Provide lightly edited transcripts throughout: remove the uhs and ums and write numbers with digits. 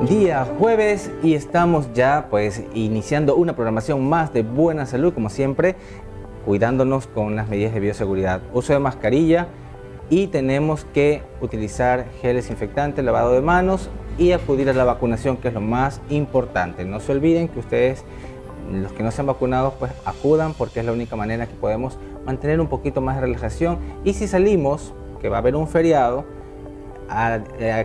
Día jueves y estamos ya pues iniciando una programación más de buena salud, como siempre, cuidándonos con las medidas de bioseguridad, uso de mascarilla y tenemos que utilizar gel desinfectante, lavado de manos y acudir a la vacunación, que es lo más importante. No se olviden que ustedes, los que no se han vacunado, pues acudan, porque es la única manera que podemos mantener un poquito más de relajación. Y si salimos, que va a haber un feriado, a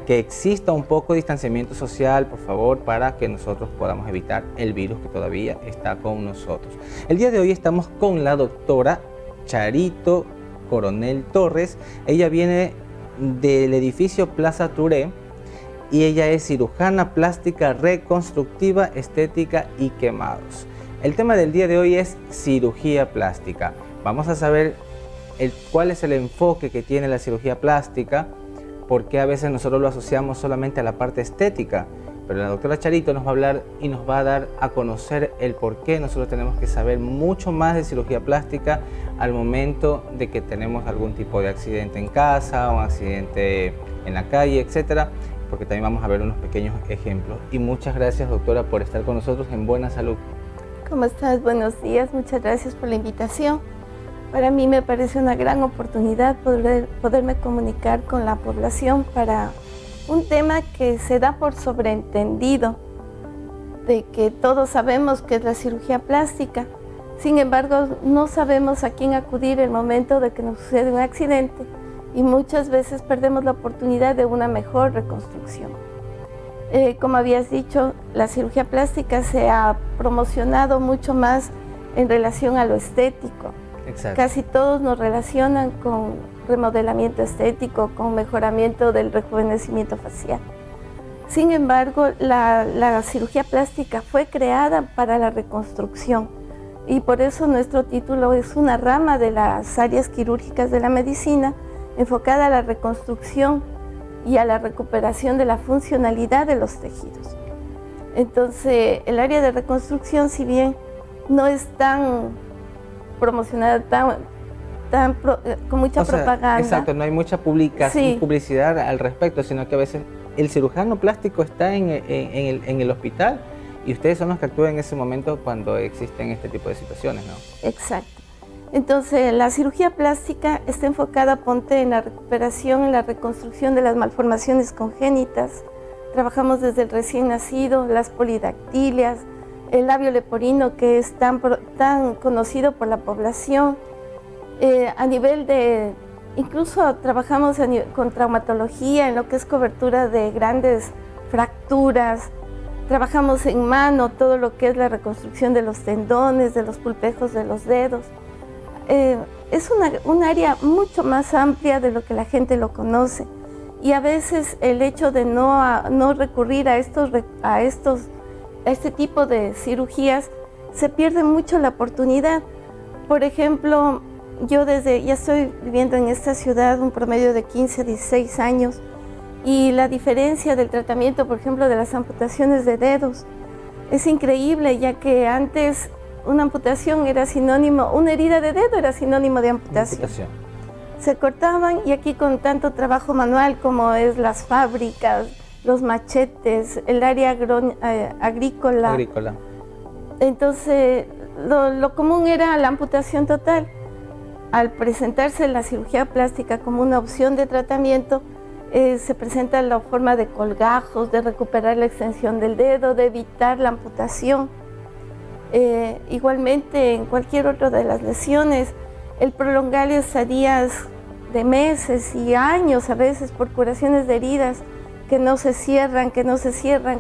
que exista un poco de distanciamiento social, por favor, para que nosotros podamos evitar el virus que todavía está con nosotros. El día de hoy estamos con la doctora Charito Coronel Torres. Ella viene del edificio Plaza Touré y ella es cirujana plástica reconstructiva, estética y quemados. El tema del día de hoy es cirugía plástica. Vamos a saber cuál es el enfoque que tiene la cirugía plástica, porque a veces nosotros lo asociamos solamente a la parte estética, pero la doctora Charito nos va a hablar y nos va a dar a conocer el por qué nosotros tenemos que saber mucho más de cirugía plástica al momento de que tenemos algún tipo de accidente en casa, un accidente en la calle, etcétera, porque también vamos a ver unos pequeños ejemplos. Y muchas gracias, doctora, por estar con nosotros en Buena Salud. ¿Cómo estás? Buenos días, muchas gracias por la invitación. Para mí me parece una gran oportunidad poderme comunicar con la población para un tema que se da por sobreentendido, de que todos sabemos que es la cirugía plástica. Sin embargo, no sabemos a quién acudir en el momento de que nos sucede un accidente y muchas veces perdemos la oportunidad de una mejor reconstrucción. Como habías dicho, la cirugía plástica se ha promocionado mucho más en relación a lo estético. Exacto. Casi todos nos relacionan con remodelamiento estético, con mejoramiento del rejuvenecimiento facial. Sin embargo, la cirugía plástica fue creada para la reconstrucción y por eso nuestro título es una rama de las áreas quirúrgicas de la medicina enfocada a la reconstrucción y a la recuperación de la funcionalidad de los tejidos. Entonces, el área de reconstrucción, si bien no es tan promocionada, con mucha propaganda. Exacto, no hay mucha publicidad al respecto, sino que a veces el cirujano plástico está en el hospital y ustedes son los que actúan en ese momento cuando existen este tipo de situaciones, ¿no? Exacto. Entonces, la cirugía plástica está enfocada, ponte, en la recuperación, en la reconstrucción de las malformaciones congénitas. Trabajamos desde el recién nacido, las polidactilias, el labio leporino, que es tan conocido por la población. A nivel de, incluso trabajamos con traumatología en lo que es cobertura de grandes fracturas. Trabajamos en mano todo lo que es la reconstrucción de los tendones, de los pulpejos de los dedos. Es un área mucho más amplia de lo que la gente lo conoce. Y a veces el hecho de no recurrir a este tipo de cirugías, se pierde mucho la oportunidad. Por ejemplo, yo ya estoy viviendo en esta ciudad un promedio de 15 a 16 años y la diferencia del tratamiento, por ejemplo, de las amputaciones de dedos es increíble, ya que antes una amputación era sinónimo, una herida de dedo era sinónimo de amputación. Se cortaban y aquí con tanto trabajo manual como es las fábricas, los machetes, el área agrícola. Entonces, lo común era la amputación total. Al presentarse la cirugía plástica como una opción de tratamiento, se presenta la forma de colgajos, de recuperar la extensión del dedo, de evitar la amputación. Igualmente, en cualquier otra de las lesiones, el prolongar estadías de meses y años a veces por curaciones de heridas que no se cierran, que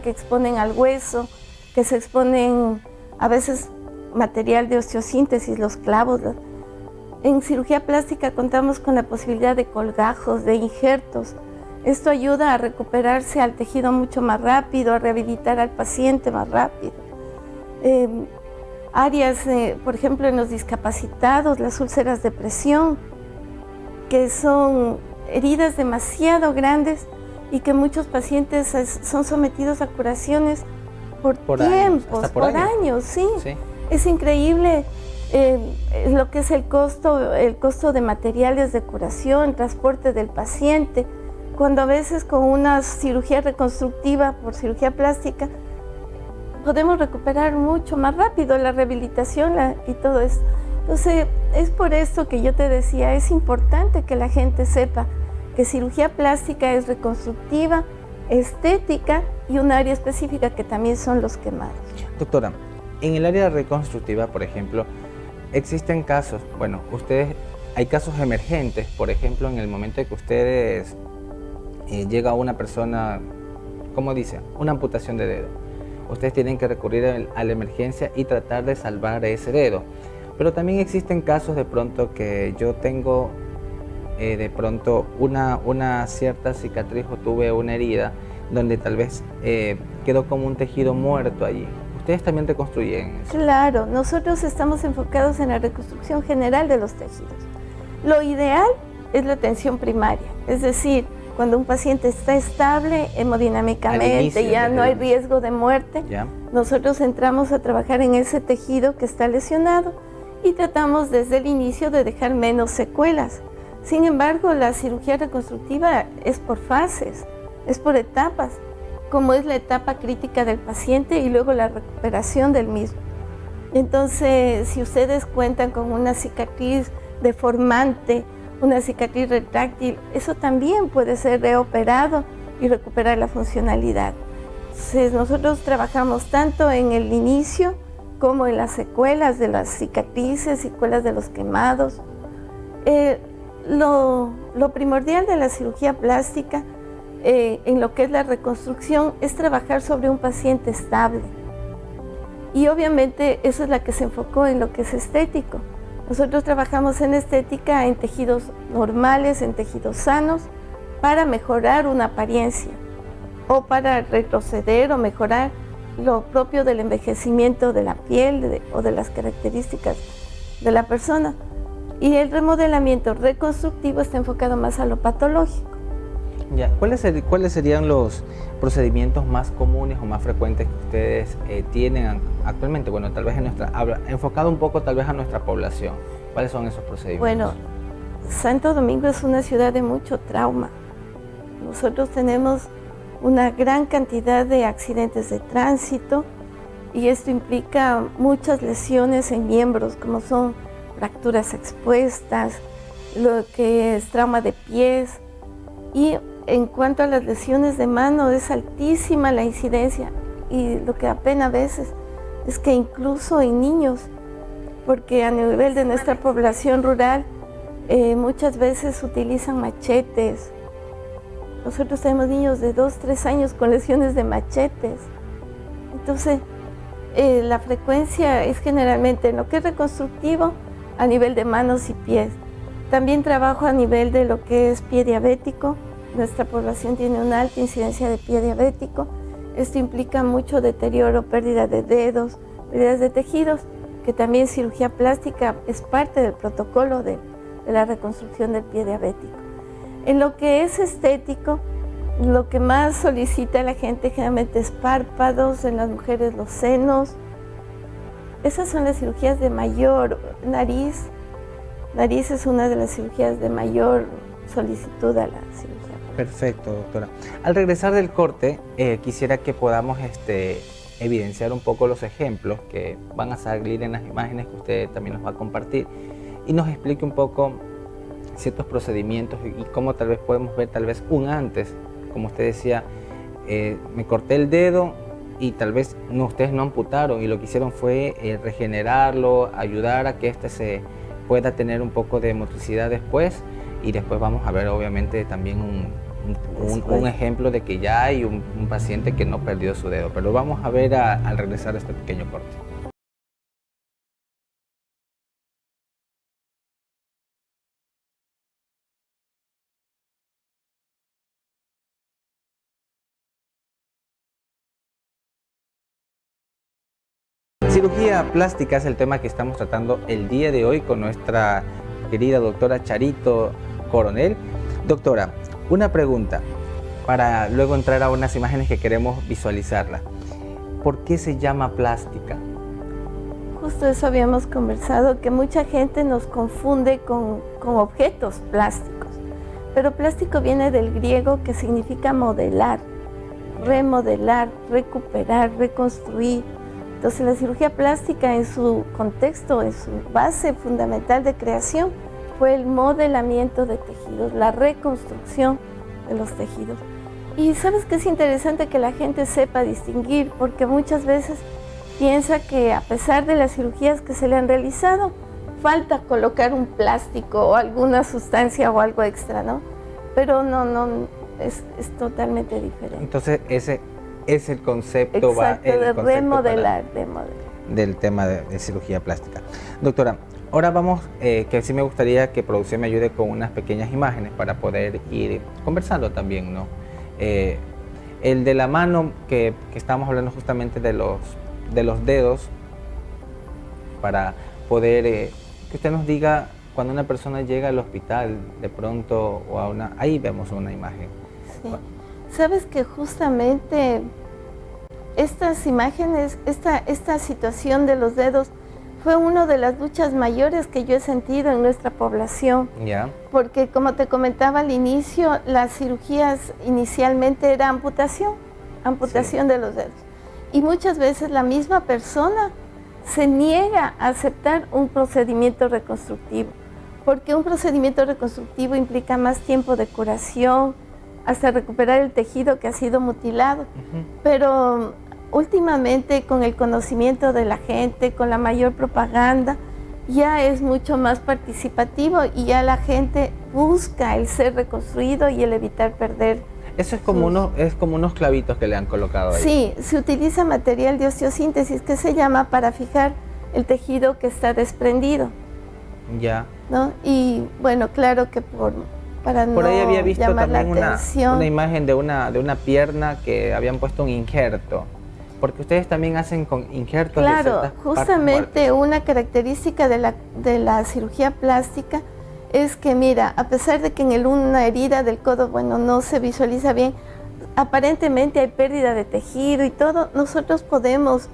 exponen al hueso, que se exponen a veces material de osteosíntesis, los clavos. En cirugía plástica contamos con la posibilidad de colgajos, de injertos. Esto ayuda a recuperarse al tejido mucho más rápido, a rehabilitar al paciente más rápido. Áreas, por ejemplo, en los discapacitados, las úlceras de presión, que son heridas demasiado grandes y que muchos pacientes son sometidos a curaciones por tiempos, por años, sí. Es increíble lo que es el costo de materiales de curación, transporte del paciente, cuando a veces con una cirugía reconstructiva por cirugía plástica podemos recuperar mucho más rápido la rehabilitación y todo esto. Entonces, es por esto que yo te decía, es importante que la gente sepa que cirugía plástica es reconstructiva, estética y un área específica que también son los quemados. Doctora, en el área reconstructiva, por ejemplo, existen casos, bueno, hay casos emergentes, por ejemplo, en el momento de que ustedes llega una persona, ¿cómo dice? Una amputación de dedo. Ustedes tienen que recurrir a la emergencia y tratar de salvar ese dedo. Pero también existen casos de pronto que yo tengo de pronto una cierta cicatriz o tuve una herida donde tal vez quedó como un tejido muerto allí. ¿Ustedes también reconstruyen eso? Claro, nosotros estamos enfocados en la reconstrucción general de los tejidos. Lo ideal es la atención primaria, es decir, cuando un paciente está estable hemodinámicamente, ya no hay riesgo de muerte, nosotros entramos a trabajar en ese tejido que está lesionado y tratamos desde el inicio de dejar menos secuelas. Sin embargo, la cirugía reconstructiva es por fases, es por etapas, como es la etapa crítica del paciente y luego la recuperación del mismo. Entonces, si ustedes cuentan con una cicatriz deformante, una cicatriz retráctil, eso también puede ser reoperado y recuperar la funcionalidad. Entonces, nosotros trabajamos tanto en el inicio como en las secuelas de las cicatrices, secuelas de los quemados. Lo primordial de la cirugía plástica en lo que es la reconstrucción es trabajar sobre un paciente estable. Y obviamente eso es la que se enfocó en lo que es estético. Nosotros trabajamos en estética en tejidos normales, en tejidos sanos, para mejorar una apariencia o para retroceder o mejorar lo propio del envejecimiento de la piel o de las características de la persona. Y el remodelamiento reconstructivo está enfocado más a lo patológico. Ya. ¿Cuáles serían los procedimientos más comunes o más frecuentes que ustedes tienen actualmente? Bueno, tal vez enfocado un poco tal vez a nuestra población. ¿Cuáles son esos procedimientos? Bueno, Santo Domingo es una ciudad de mucho trauma. Nosotros tenemos una gran cantidad de accidentes de tránsito y esto implica muchas lesiones en miembros, como son fracturas expuestas, lo que es trauma de pies. Y en cuanto a las lesiones de mano, es altísima la incidencia y lo que apena a veces es que incluso en niños, porque a nivel de nuestra población rural muchas veces utilizan machetes. Nosotros tenemos niños de 2, 3 años con lesiones de machetes. Entonces, la frecuencia es generalmente en lo que es reconstructivo a nivel de manos y pies. También trabajo a nivel de lo que es pie diabético. Nuestra población tiene una alta incidencia de pie diabético. Esto implica mucho deterioro, pérdida de dedos, pérdidas de tejidos, que también cirugía plástica es parte del protocolo de la reconstrucción del pie diabético. En lo que es estético, lo que más solicita la gente generalmente es párpados, en las mujeres los senos. Esas son las cirugías de mayor nariz. Nariz es una de las cirugías de mayor solicitud a la cirugía. Perfecto, doctora. Al regresar del corte, quisiera que podamos evidenciar un poco los ejemplos que van a salir en las imágenes que usted también nos va a compartir y nos explique un poco ciertos procedimientos y cómo tal vez podemos ver tal vez un antes. Como usted decía, me corté el dedo y tal vez ustedes no amputaron y lo que hicieron fue regenerarlo, ayudar a que se pueda tener un poco de motricidad después, y después vamos a ver obviamente también un ejemplo de que ya hay un paciente que no perdió su dedo, pero vamos a ver al regresar a este pequeño corte. Cirugía plástica es el tema que estamos tratando el día de hoy con nuestra querida doctora Charito Coronel. Doctora, una pregunta para luego entrar a unas imágenes que queremos visualizarlas. ¿Por qué se llama plástica? Justo eso habíamos conversado, que mucha gente nos confunde con objetos plásticos. pero plástico viene del griego, que significa modelar, remodelar, recuperar, reconstruir. Entonces la cirugía plástica en su contexto, en su base fundamental de creación, fue el modelamiento de tejidos, la reconstrucción de los tejidos. Y sabes que es interesante que la gente sepa distinguir, porque muchas veces piensa que a pesar de las cirugías que se le han realizado, falta colocar un plástico o alguna sustancia o algo extra, ¿no? Pero no, es totalmente diferente. Entonces ese es el concepto. Exacto, de remodelar, del tema de cirugía plástica. Doctora, ahora vamos, que sí me gustaría que producción me ayude con unas pequeñas imágenes para poder ir conversando también, ¿no? El de la mano, que estamos hablando justamente de los dedos, para poder que usted nos diga cuando una persona llega al hospital de pronto o a una... Ahí vemos una imagen. Sí. Sabes que justamente estas imágenes, esta situación de los dedos fue una de las luchas mayores que yo he sentido en nuestra población. Ya. Porque como te comentaba al inicio, las cirugías inicialmente era amputación sí, de los dedos. Y muchas veces la misma persona se niega a aceptar un procedimiento reconstructivo, porque un procedimiento reconstructivo implica más tiempo de curación, hasta recuperar el tejido que ha sido mutilado. Pero últimamente, con el conocimiento de la gente, con la mayor propaganda, ya es mucho más participativo y ya la gente busca el ser reconstruido y el evitar perder. Eso es como unos clavitos que le han colocado ahí. Sí, se utiliza material de osteosíntesis que se llama para fijar el tejido que está desprendido. Ya. ¿No? Y bueno, claro que para por ahí había visto también una imagen de una pierna que habían puesto un injerto. Porque ustedes también hacen con injertos. Claro, justamente una característica de la cirugía plástica es que, mira, a pesar de que en una herida del codo, bueno, no se visualiza bien, aparentemente hay pérdida de tejido y todo, nosotros podemos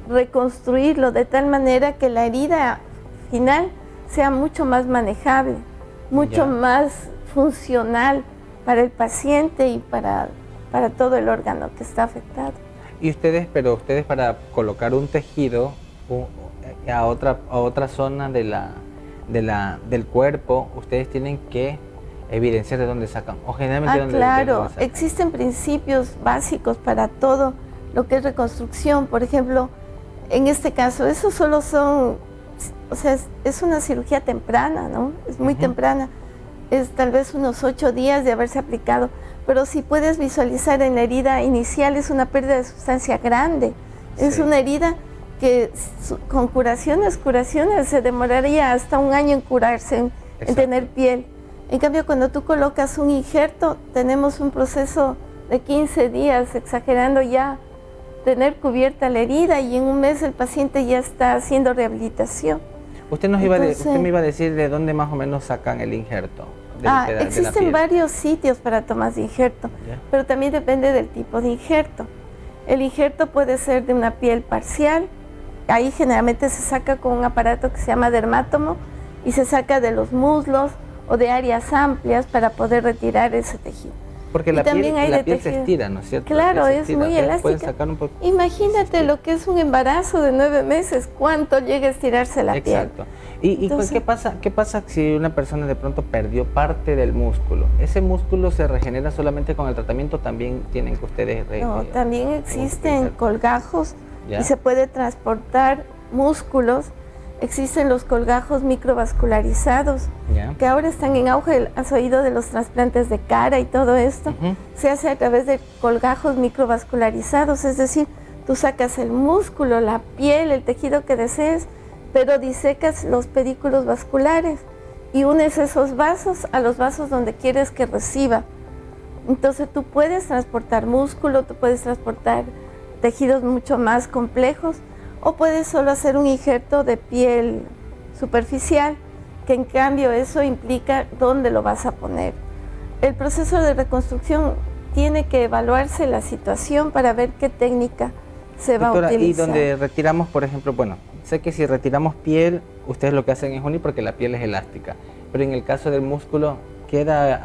reconstruirlo de tal manera que la herida final sea mucho más manejable, mucho más funcional para el paciente y para todo el órgano que está afectado. Y ustedes para colocar un tejido a otra zona del cuerpo, ustedes tienen que evidenciar de dónde sacan, o generalmente claro, existen principios básicos para todo lo que es reconstrucción. Por ejemplo, en este caso, eso solo son, o sea, es una cirugía temprana, ¿no? Es muy temprana, es tal vez unos 8 días de haberse aplicado, pero si puedes visualizar en la herida inicial es una pérdida de sustancia grande, es una herida que con curaciones se demoraría hasta un año en curarse, en tener piel. En cambio, cuando tú colocas un injerto, tenemos un proceso de 15 días, exagerando ya, tener cubierta la herida, y en un mes el paciente ya está haciendo rehabilitación. Usted me iba a decir de dónde más o menos sacan el injerto. Existen varios sitios para tomas de injerto, pero también depende del tipo de injerto. El injerto puede ser de una piel parcial, ahí generalmente se saca con un aparato que se llama dermátomo y se saca de los muslos o de áreas amplias para poder retirar ese tejido. Porque la piel se estira, ¿no es cierto? Claro, es muy elástica. Imagínate lo que es un embarazo de 9 meses, cuánto llega a estirarse la piel. Exacto. ¿Y qué pasa si una persona de pronto perdió parte del músculo? ¿Ese músculo se regenera solamente con el tratamiento? ¿También tienen que ustedes...? No, también existen colgajos y se puede transportar músculos. Existen los colgajos microvascularizados, que ahora están en auge. ¿Has oído de los trasplantes de cara y todo esto? Se hace a través de colgajos microvascularizados, es decir, tú sacas el músculo, la piel, el tejido que desees, pero disecas los pedículos vasculares y unes esos vasos a los vasos donde quieres que reciba. Entonces tú puedes transportar músculo, tú puedes transportar tejidos mucho más complejos, o puedes solo hacer un injerto de piel superficial, que en cambio eso implica dónde lo vas a poner. El proceso de reconstrucción tiene que evaluarse la situación para ver qué técnica se va a utilizar. Y donde retiramos, por ejemplo, bueno, sé que si retiramos piel, ustedes lo que hacen es unir porque la piel es elástica, pero en el caso del músculo, ¿Queda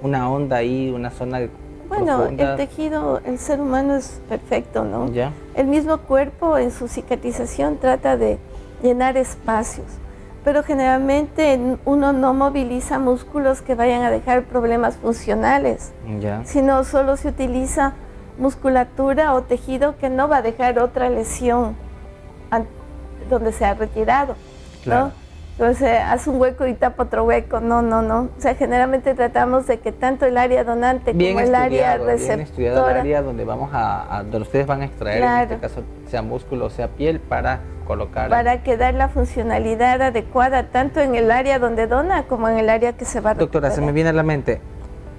una onda ahí, una zona Bueno, profunda? el tejido, el ser humano es perfecto, ¿no? ¿Ya? El mismo cuerpo en su cicatrización trata de llenar espacios, pero generalmente uno no moviliza músculos que vayan a dejar problemas funcionales, ¿Ya? sino solo se utiliza musculatura o tejido que no va a dejar otra lesión donde se ha retirado, Claro. ¿no? Entonces hace un hueco y tapa otro hueco, no. O sea, generalmente tratamos de que tanto el área donante como el área Bien estudiado el receptora, área donde donde ustedes van a extraer, claro, en este caso, sea músculo o sea piel, para colocar. para que dar la funcionalidad adecuada tanto en el área donde dona como en el área que se va a Doctora, se me recuperar. viene a la mente,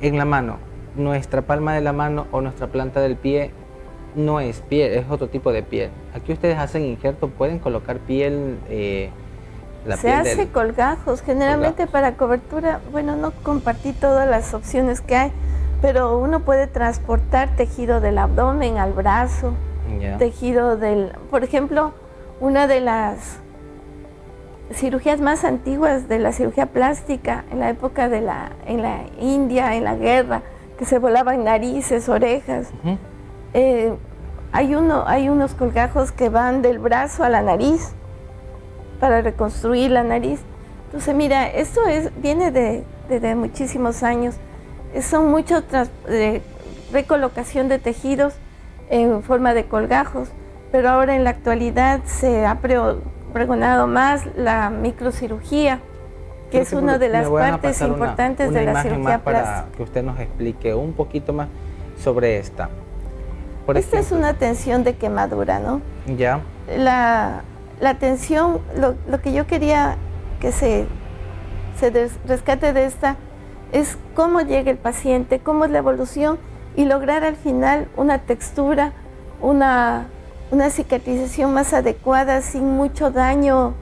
en la mano, nuestra palma de la mano o nuestra planta del pie no es piel, es otro tipo de piel. Aquí ustedes hacen injerto, pueden colocar piel, Se hace colgajos, generalmente para cobertura. Bueno, no compartí todas las opciones que hay, pero uno puede transportar tejido del abdomen al brazo, Ya. tejido por ejemplo, una de las cirugías más antiguas de la cirugía plástica en la época en la India, en la guerra, que se volaban narices, orejas. Ujú. Hay unos colgajos que van del brazo a la nariz para reconstruir la nariz. Entonces, mira, esto viene de muchísimos años. Son muchas recolocación de tejidos en forma de colgajos, pero ahora en la actualidad se ha pregonado más la microcirugía, que es una de las partes importantes de la cirugía plástica. Para que usted nos explique un poquito más sobre esta. Esta es una tensión de quemadura, ¿no? Ya. La tensión, lo que yo quería que se rescate de esta es cómo llega el paciente, cómo es la evolución y lograr al final una textura, una cicatrización más adecuada, sin mucho daño,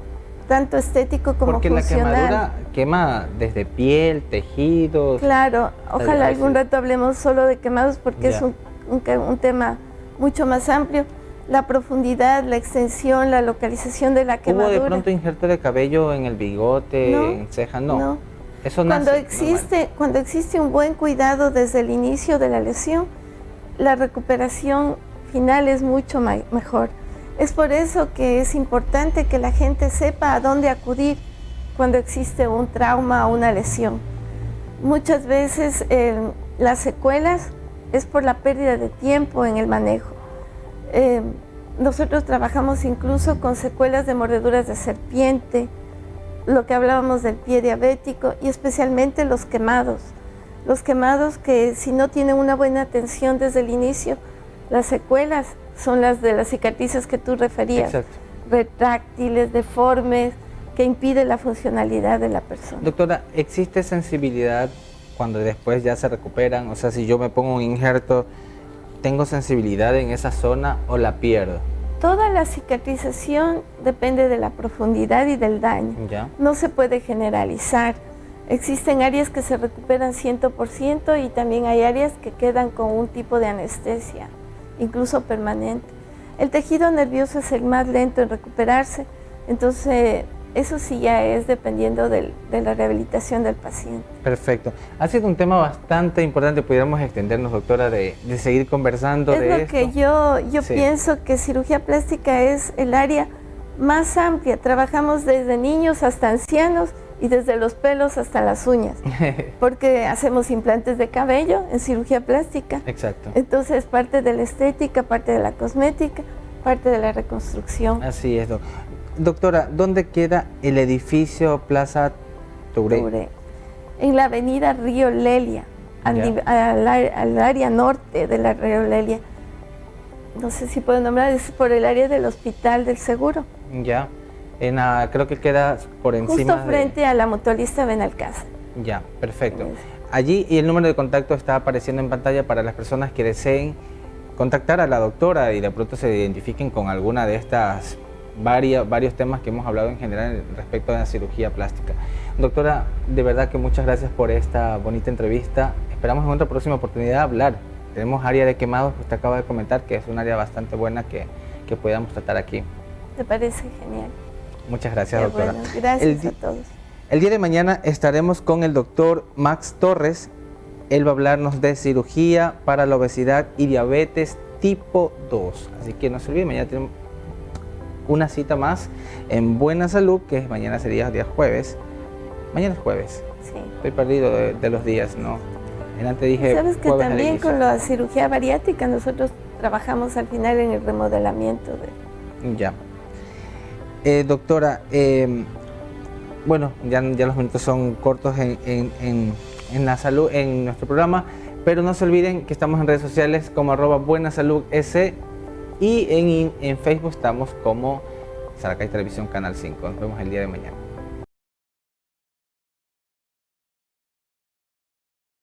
tanto estético como porque funcional. Porque la quemadura quema desde piel, tejidos. Claro, ojalá algún rato hablemos solo de quemados porque es un tema mucho más amplio. La profundidad, la extensión, la localización de la quemadura. ¿Hubo de pronto injerto de cabello en el bigote, en ceja? No. Eso cuando existe un buen cuidado desde el inicio de la lesión, la recuperación final es mucho mejor. Es por eso que es importante que la gente sepa a dónde acudir cuando existe un trauma o una lesión. Muchas veces las secuelas es por la pérdida de tiempo en el manejo. Nosotros trabajamos incluso con secuelas de mordeduras de serpiente, lo que hablábamos del pie diabético y especialmente los quemados. Los quemados que si no tienen una buena atención desde el inicio, las secuelas son las de las cicatrices que tú referías. Exacto. Retráctiles, deformes, que impiden la funcionalidad de la persona. Doctora, ¿existe sensibilidad cuando después ya se recuperan? O sea, si yo me pongo un injerto, ¿tengo sensibilidad en esa zona o la pierdo? Toda la cicatrización depende de la profundidad y del daño. ¿Ya? No se puede generalizar. Existen áreas que se recuperan 100% y también hay áreas que quedan con un tipo de anestesia, incluso permanente. El tejido nervioso es el más lento en recuperarse, entonces eso sí ya es dependiendo de la rehabilitación del paciente. Perfecto. Ha sido un tema bastante importante, pudiéramos extendernos, doctora, de seguir conversando de esto. Es lo que yo pienso que cirugía plástica es el área más amplia. Trabajamos desde niños hasta ancianos y desde los pelos hasta las uñas, porque hacemos implantes de cabello en cirugía plástica. Exacto. Entonces parte de la estética, parte de la cosmética, parte de la reconstrucción. Así es, doctora, ¿dónde queda el edificio Plaza Touré? En la avenida Río Lelia, al área norte de la Río Lelia. No sé si puedo nombrar, es por el área del Hospital del Seguro. Ya, creo que queda por encima. Justo frente a la mutualista Benalcázar. Ya, perfecto. Allí, y el número de contacto está apareciendo en pantalla para las personas que deseen contactar a la doctora y de pronto se identifiquen con alguna de estas varios temas que hemos hablado en general respecto a la cirugía plástica. Doctora, de verdad que muchas gracias por esta bonita entrevista. Esperamos en otra próxima oportunidad hablar. Tenemos área de quemados que usted acaba de comentar, que es un área bastante buena que podamos tratar aquí. ¿Te parece? Genial. Muchas gracias, doctora. Bueno, gracias a todos. El día de mañana estaremos con el doctor Max Torres. Él va a hablarnos de cirugía para la obesidad y diabetes tipo 2. Así que no se olviden, mañana tenemos una cita más en Buena Salud, que mañana sería día jueves. Mañana es jueves. Sí. Estoy perdido de los días, ¿no? Antes dije sabes que jueves también con la cirugía bariátrica nosotros trabajamos al final en el remodelamiento de... Ya. Doctora, bueno, ya los minutos son cortos en la salud, en nuestro programa, pero no se olviden que estamos en redes sociales como @buenasaludS y en Facebook estamos como Saracay Televisión Canal 5. Nos vemos el día de mañana.